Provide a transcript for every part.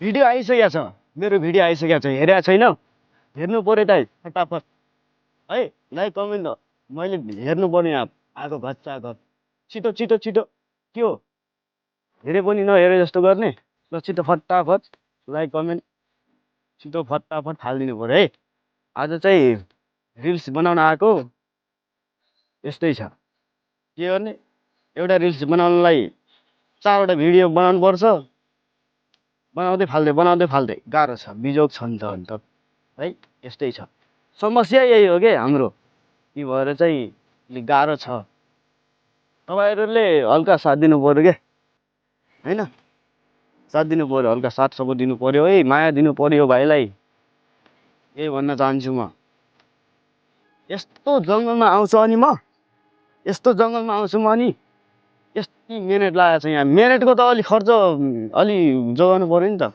video आइसकेको छ मेरो भिडियो आइसकेको छ हेरेको छैन हेर्नु पर्यो त फटाफट है लाइक कमेन्ट मैले हेर्नु पर्ने आएको घच्चा घर छिटो छिटो छिटो के हो हेरे पनि नहेरे जस्तो गर्ने ल छिटो फटाफट लाइक कमेन्ट छिटो फटाफट हालिदिनु पर्यो है आज चाहिँ रिल्स बनाउन आएको यस्तै छ के गर्ने एउटा रिल्स बनाउनलाई 4वटा भिडियो बनाउनु पर्छ बनाउँदै फाल्दै गाह्रो छ बिजोग छ नि त अन्त है यस्तै छ समस्या यही हो कि हाम्रो ती भएर चाहिँ अलिक गाह्रो छ तपाईँहरूले हल्का साथ दिनु पऱ्यो क्या होइन साथ दिनु पऱ्यो हल्का साथ सपोर्ट दिनु पऱ्यो है माया दिनु पऱ्यो भाइलाई यही भन्न चाहन्छु म यस्तो जङ्गलमा आउँछु अनि म यस्तो जङ्गलमा आउँछु म अनि यति मिहिनेत लागेको छ यहाँ मिहिनेतको त अलि खर्च अलि जोगाउनु पऱ्यो नि त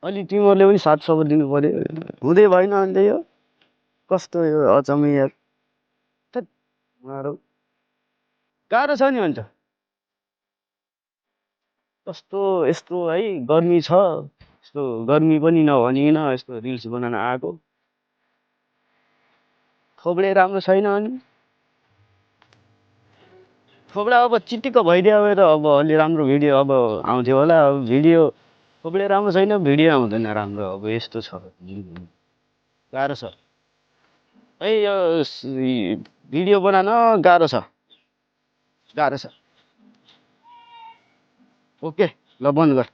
अलि तिमीहरूले पनि साथ सपोर्ट दिनु पऱ्यो हुँदै भएन अन्त यो कस्तो यो अचम्म यार थैट मारौ गाह्रो छ नि अन्त कस्तो यस्तो है गर्मी छ यस्तो गर्मी पनि नभनिकन यस्तो रिल्स बनाउन आएको थोप्ले राम्रो छैन अनि थोप्ला अब चिटिक्क भइदियो भए त अब अलि राम्रो भिडियो अब आउँथ्यो होला अब भिडियो थोप्ले राम्रो छैन भिडियो आउँदैन राम्रो अब यस्तो छ गाह्रो छ है यो भिडियो बनाउन गाह्रो छ गाह्रो छ ओके ल बन्द गर